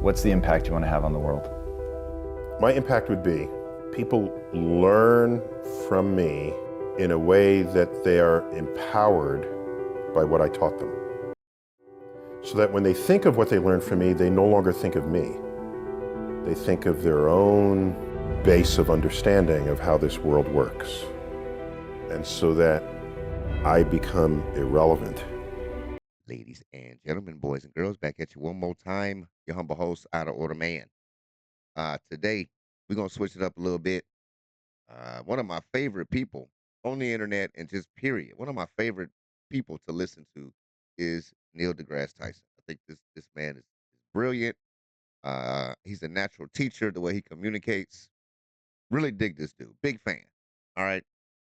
What's the impact you want to have on the world? My impact would be people learn from me in a way that they are empowered by what I taught them. So that when they think of what they learned from me, they no longer think of me. They think of their own base of understanding of how this world works. And so that I become irrelevant. Ladies and gentlemen, boys and girls, back at you one more time. Your humble host, Out of Order Man. Today, we're going to switch it up a little bit. One of my favorite people on the internet and just period, one of my favorite people to listen to is Neil deGrasse Tyson. I think this man is brilliant. He's a natural teacher, the way he communicates. Really dig this dude. Big fan. All right.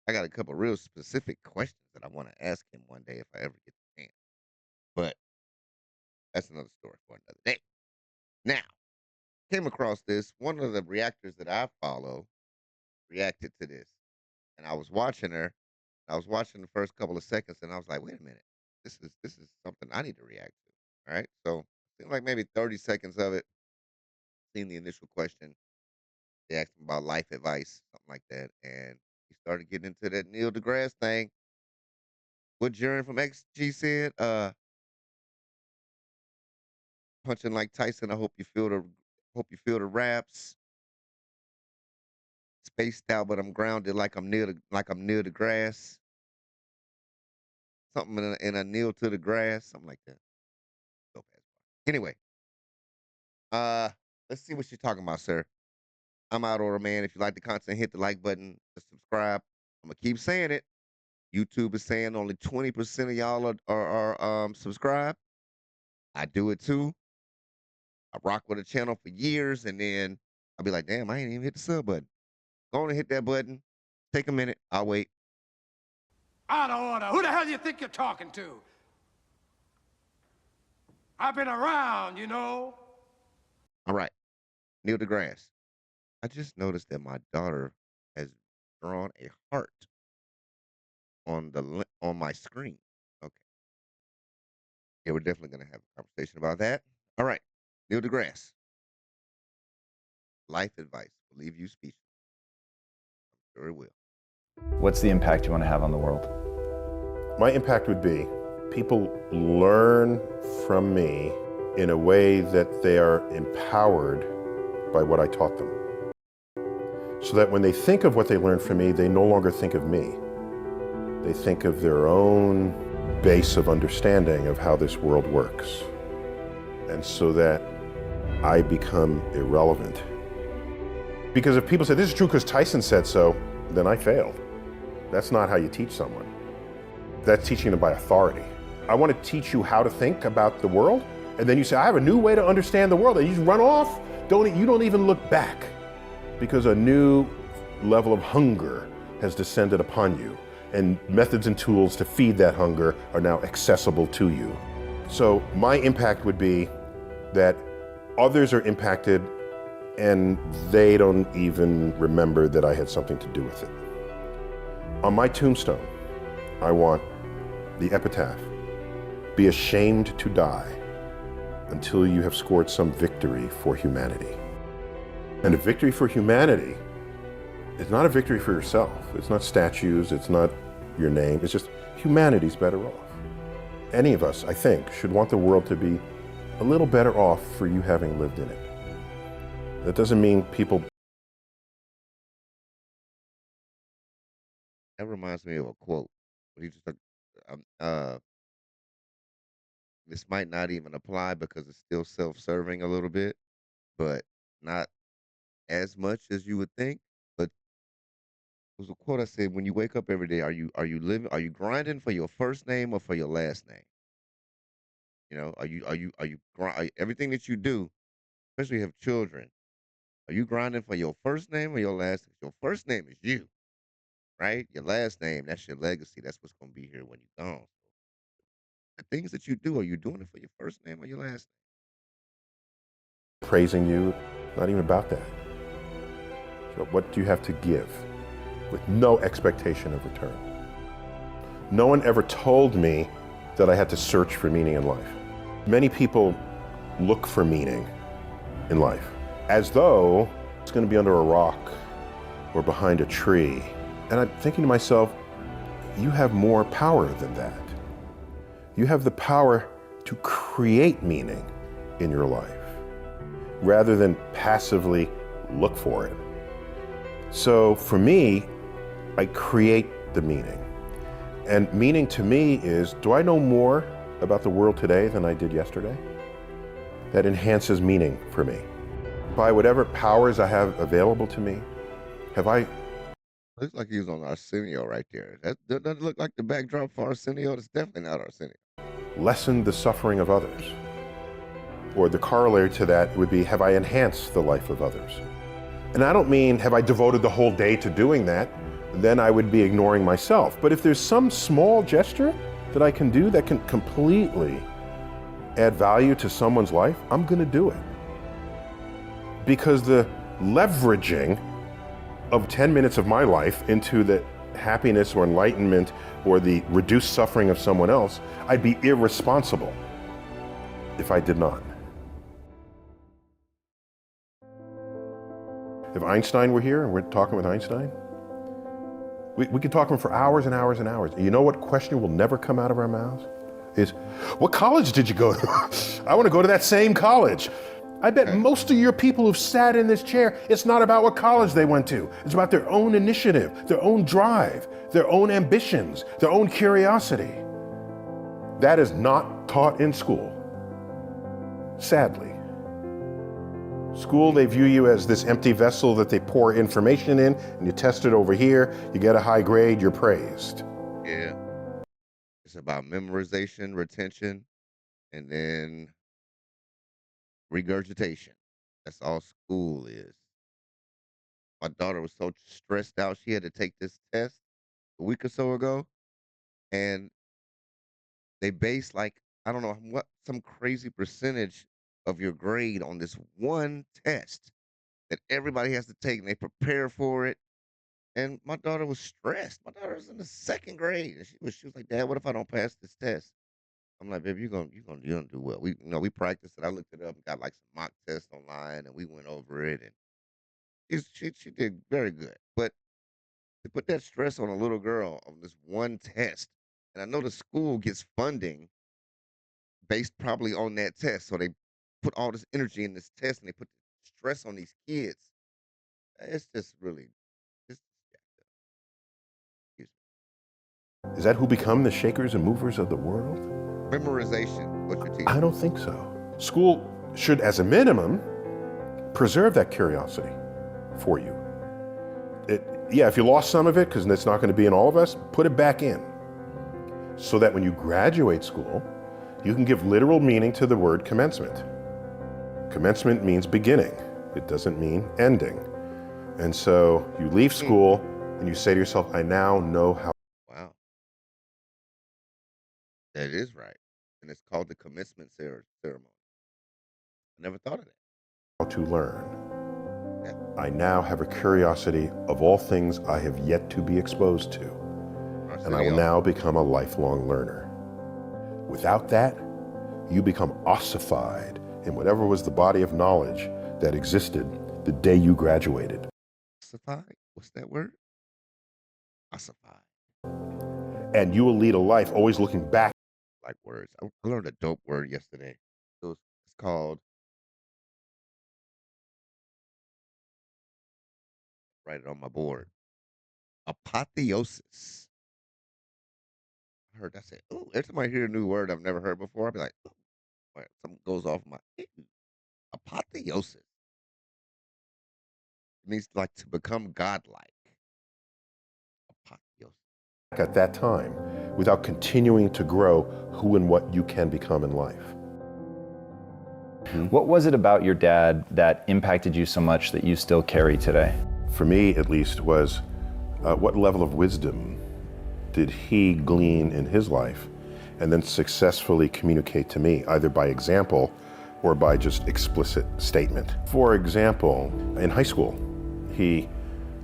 I got a couple real specific questions that I want to ask him one day if I ever get the chance. But that's another story for another day. Now, came across this. One of the reactors that I follow reacted to this. And I was watching her. I was watching the first couple of seconds and I was like, wait a minute. This is something I need to react to. All right. So it seemed like maybe 30 seconds of it. Seen the initial question. They asked him about life advice, something like that. And he started getting into that Neil deGrasse thing. What Jaren from XG said, punching like Tyson. I hope you feel the raps. Spaced out, but I'm grounded like I'm near the grass. Something in a kneel to the grass, something like that. So fast. Anyway, let's see what you're talking about, sir. I'm Out Order Man. If you like the content, hit the like button, subscribe. I'm gonna keep saying it. YouTube is saying only 20% of y'all are subscribed. I do it too. I rock with a channel for years, and then I'll be like, damn, I ain't even hit the sub button. Go on and hit that button. Take a minute. I'll wait. Out of order. Who the hell do you think you're talking to? I've been around, you know. All right. Neil deGrasse. I just noticed that my daughter has drawn a heart on my screen. Okay. Yeah, we're definitely going to have a conversation about that. All right. Neil deGrasse. Life advice will leave you speechless. I'm sure it will. What's the impact you want to have on the world? My impact would be people learn from me in a way that they are empowered by what I taught them. So that when they think of what they learned from me, they no longer think of me. They think of their own base of understanding of how this world works. And so that I become irrelevant. Because if people say, this is true because Tyson said so, then I failed. That's not how you teach someone. That's teaching them by authority. I want to teach you how to think about the world, and then you say, I have a new way to understand the world, and you just run off. You don't even look back, because a new level of hunger has descended upon you, and methods and tools to feed that hunger are now accessible to you. So my impact would be that others are impacted and they don't even remember that I had something to do with it. On my tombstone, I want the epitaph, be ashamed to die until you have scored some victory for humanity. And a victory for humanity is not a victory for yourself. It's not statues, it's not your name, it's just humanity's better off. Any of us, I think, should want the world to be a little better off for you having lived in it. That doesn't mean people... That reminds me of a quote. He just this might not even apply because it's still self-serving a little bit, but not as much as you would think. But it was a quote I said, when you wake up every day, are you grinding for your first name or for your last name? You know, everything that you do, especially if you have children, are you grinding for your first name or your last name? Your first name is you, right? Your last name, that's your legacy. That's what's going to be here when you're gone. The things that you do, are you doing it for your first name or your last praising you, not even about that. So what do you have to give with no expectation of return? No one ever told me that I had to search for meaning in life. Many people look for meaning in life, as though it's going to be under a rock or behind a tree. And I'm thinking to myself, you have more power than that. You have the power to create meaning in your life rather than passively look for it. So for me, I create the meaning. And meaning to me is, do I know more about the world today than I did yesterday? That enhances meaning for me. By whatever powers I have available to me, have I... Looks like he was on Arsenio right there. That doesn't look like the backdrop for Arsenio. It's definitely not Arsenio. lessened the suffering of others? Or the corollary to that would be, have I enhanced the life of others? And I don't mean, have I devoted the whole day to doing that? Then I would be ignoring myself. But if there's some small gesture that I can do that can completely add value to someone's life, I'm going to do it. Because the leveraging of 10 minutes of my life into the happiness or enlightenment or the reduced suffering of someone else, I'd be irresponsible if I did not. If Einstein were here and we're talking with Einstein, we could talk to him for hours and hours and hours. And you know what question will never come out of our mouths? Is, what college did you go to? I want to go to that same college. I bet most of your people who've sat in this chair, it's not about what college they went to. It's about their own initiative, their own drive, their own ambitions, their own curiosity. That is not taught in school, sadly. School, they view you as this empty vessel that they pour information in, and you test it over here, you get a high grade, you're praised. Yeah. It's about memorization, retention, and then regurgitation. That's all school is. My daughter was so stressed out, she had to take this test a week or so ago, and they base like, I don't know what, some crazy percentage of your grade on this one test that everybody has to take, and they prepare for it. And my daughter was stressed. My daughter was in the second grade, and she was like, "Dad, what if I don't pass this test?" I'm like, "Baby, you're gonna do well." We practiced it. I looked it up and got like some mock tests online, and we went over it, and she did very good. But to put that stress on a little girl on this one test, and I know the school gets funding based probably on that test, so they put all this energy in this test, and they put stress on these kids. It's just really, it's, excuse Is that who become the shakers and movers of the world? me. Memorization, what you're teaching. I don't think so. School should, as a minimum, preserve that curiosity for you. Yeah, if you lost some of it, because it's not going to be in all of us, put it back in. So that when you graduate school, you can give literal meaning to the word commencement. Commencement means beginning. It doesn't mean ending. And so you leave school and you say to yourself, I now know how. Wow. That is right. And it's called the commencement ceremony. I never thought of that. To learn. Yeah. I now have a curiosity of all things I have yet to be exposed to. And I will now become a lifelong learner. Without that, you become ossified in whatever was the body of knowledge that existed the day you graduated. Ossified? What's that word? Ossified. And you will lead a life always looking back. Like words. I learned a dope word yesterday. It's called, write it on my board, apotheosis. I heard that say, oh, every time I hear a new word I've never heard before, I'll be like, oh, something goes off my, apotheosis. It means like to become godlike. Apotheosis. At that time, without continuing to grow who and what you can become in life. What was it about your dad that impacted you so much that you still carry today? For me, at least, was what level of wisdom did he glean in his life and then successfully communicate to me, either by example or by just explicit statement. For example, in high school, he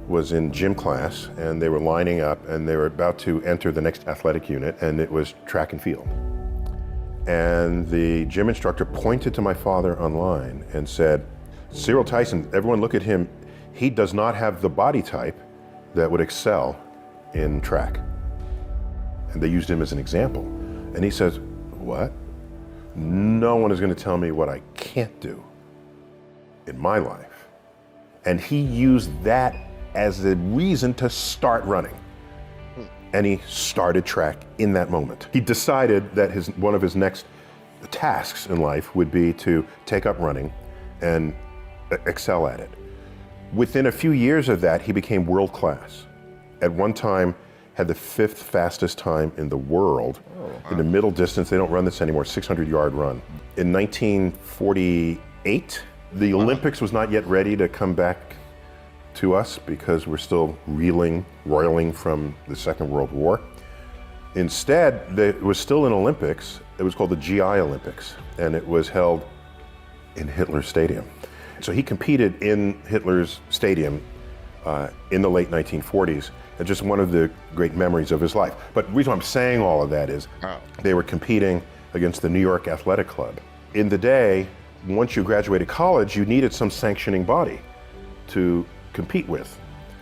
was in gym class and they were lining up and they were about to enter the next athletic unit, and it was track and field. And the gym instructor pointed to my father online and said, Cyril Tyson, everyone look at him, he does not have the body type that would excel in track. And they used him as an example. And he says, what? No one is going to tell me what I can't do in my life. And he used that as a reason to start running. And he started track in that moment. He decided that one of his next tasks in life would be to take up running and excel at it. Within a few years of that, he became world class. At one time, had the 5th fastest time in the world. In the middle distance, they don't run this anymore, 600-yard run. In 1948, the Olympics was not yet ready to come back to us because we're still roiling from the Second World War. Instead, there was still an Olympics. It was called the GI Olympics, and it was held in Hitler's stadium. So he competed in Hitler's stadium in the late 1940s, and just one of the great memories of his life. But the reason I'm saying all of that is they were competing against the New York Athletic Club. In the day, once you graduated college, you needed some sanctioning body to compete with.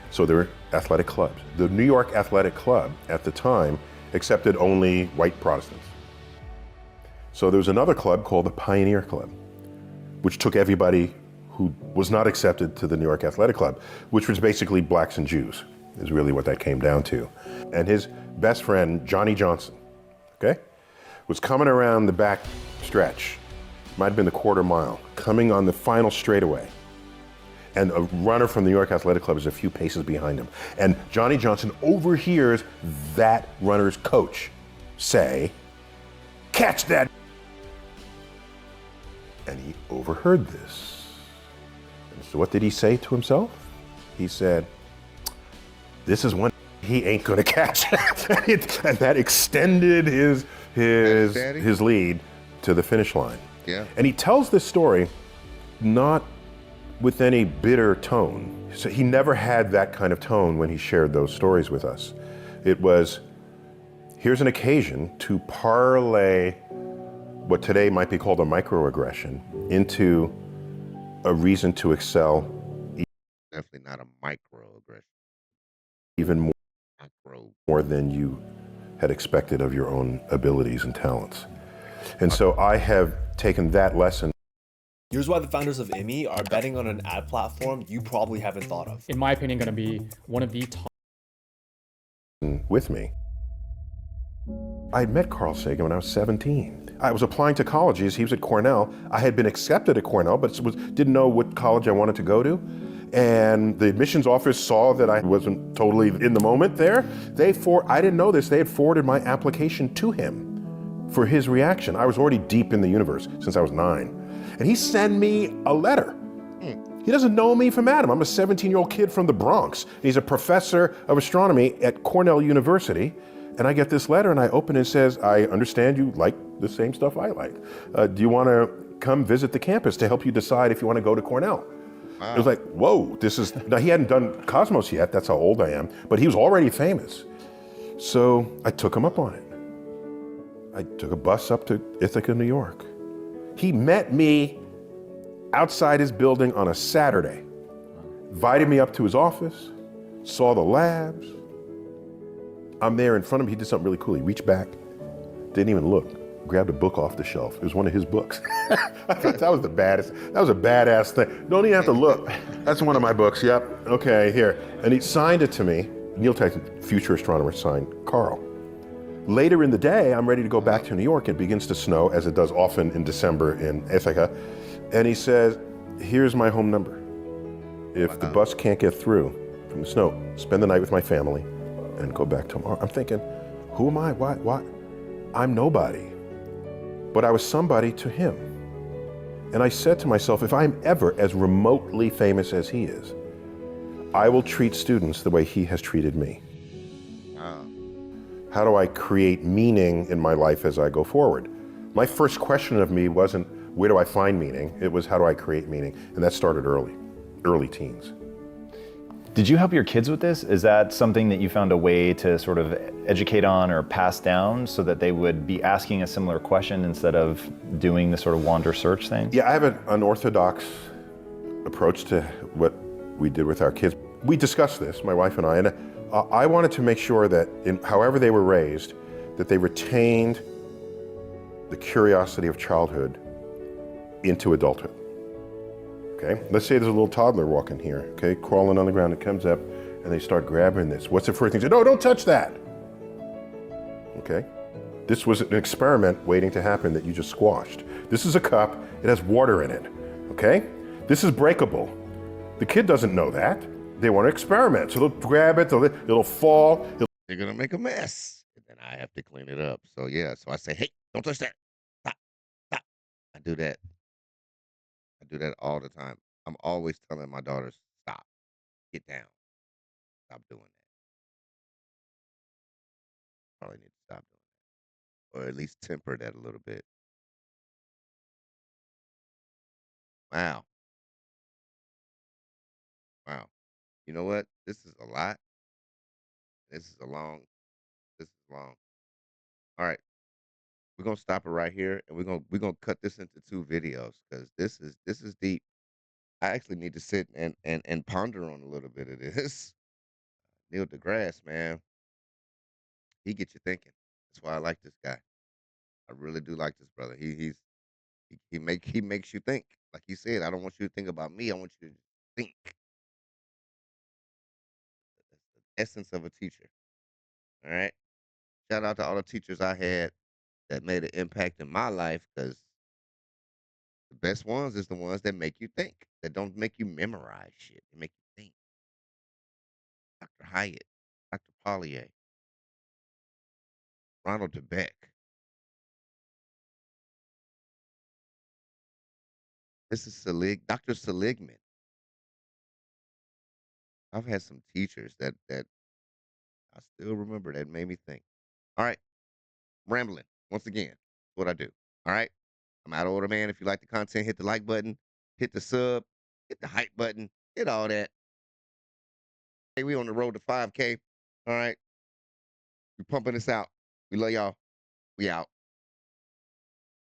So there were athletic clubs. The New York Athletic Club at the time accepted only white Protestants. So there was another club called the Pioneer Club, which took everybody who was not accepted to the New York Athletic Club, which was basically blacks and Jews, is really what that came down to. And his best friend, Johnny Johnson, okay, was coming around the back stretch, might have been the quarter mile, coming on the final straightaway. And a runner from the New York Athletic Club is a few paces behind him. And Johnny Johnson overhears that runner's coach say, "Catch that." And he overheard this. And so what did he say to himself? He said, this is one he ain't gonna catch. And that extended his lead to the finish line. Yeah. And he tells this story not with any bitter tone. So he never had that kind of tone when he shared those stories with us. It was, here's an occasion to parlay what today might be called a microaggression into a reason to excel. Definitely not a microaggression. Even Macro. more than you had expected of your own abilities and talents. And so I have taken that lesson. Here's why the founders of IMI are betting on an ad platform you probably haven't thought of. In my opinion, going to be one of the top. With me. I had met Carl Sagan when I was 17. I was applying to colleges. He was at Cornell. I had been accepted at Cornell, but didn't know what college I wanted to go to. And the admissions office saw that I wasn't totally in the moment there. I didn't know this, they had forwarded my application to him for his reaction. I was already deep in the universe since I was 9. And he sent me a letter. He doesn't know me from Adam. I'm a 17-year-old kid from the Bronx. He's a professor of astronomy at Cornell University. And I get this letter and I open it and it says, I understand you like the same stuff I like. Do you want to come visit the campus to help you decide if you want to go to Cornell? Wow. It was like, whoa, now he hadn't done Cosmos yet, that's how old I am, but he was already famous. So I took him up on it. I took a bus up to Ithaca, New York. He met me outside his building on a Saturday, invited me up to his office, saw the labs. I'm there in front of him, he did something really cool. He reached back, didn't even look, grabbed a book off the shelf. It was one of his books. I thought that was a badass thing. Don't even have to look. That's one of my books, yep. Okay, here. And he signed it to me. Neil Tyson, future astronomer, signed Carl. Later in the day, I'm ready to go back to New York. It begins to snow, as it does often in December in Ithaca. And he says, here's my home number. If the bus can't get through from the snow, spend the night with my family and go back tomorrow. I'm thinking, who am I? What? I'm nobody. But I was somebody to him. And I said to myself, if I'm ever as remotely famous as he is, I will treat students the way he has treated me. How do I create meaning in my life as I go forward? My first question of me wasn't, where do I find meaning? It was, how do I create meaning? And that started early teens. Did you help your kids with this? Is that something that you found a way to sort of educate on or pass down so that they would be asking a similar question instead of doing the sort of wander search thing? Yeah, I have an unorthodox approach to what we did with our kids. We discussed this, my wife and I wanted to make sure that however they were raised, that they retained the curiosity of childhood into adulthood. Okay, let's say there's a little toddler walking here, okay, crawling on the ground. It comes up and they start grabbing this. What's the first thing? Say, no, don't touch that. Okay, this was an experiment waiting to happen that you just squashed. This is a cup, it has water in it, okay? This is breakable. The kid doesn't know that. They want to experiment, so they'll grab it, it'll fall. They're gonna make a mess, and then I have to clean it up. So yeah, so I say, hey, don't touch that. Stop, stop. I do that. I do that all the time. I'm always telling my daughters, stop, get down, stop doing that. Probably need to stop doing that, or at least temper that a little bit. Wow, wow. You know what? This is a lot. This is a long. This is long. All right, we're gonna stop it right here, and we're gonna cut this into 2 videos because this is deep. I actually need to sit and ponder on a little bit of this. Neil deGrasse, man, he gets you thinking. That's why I like this guy. I really do like this brother. He makes you think. Like he said, I don't want you to think about me. I want you to think. That's the essence of a teacher. All right. Shout out to all the teachers I had that made an impact in my life because the best ones is the ones that make you think, that don't make you memorize shit. They make you think. Dr. Hyatt, Dr. Pollier, Ronald DeBeck. This is Dr. Seligman. I've had some teachers that I still remember that made me think. All right, rambling once again. What I do. All right, I'm out of order, man. If you like the content, hit the like button, hit the sub, hit the hype button, hit all that. Hey, we on the road to 5K. All right, we pumping this out. We love y'all. We out.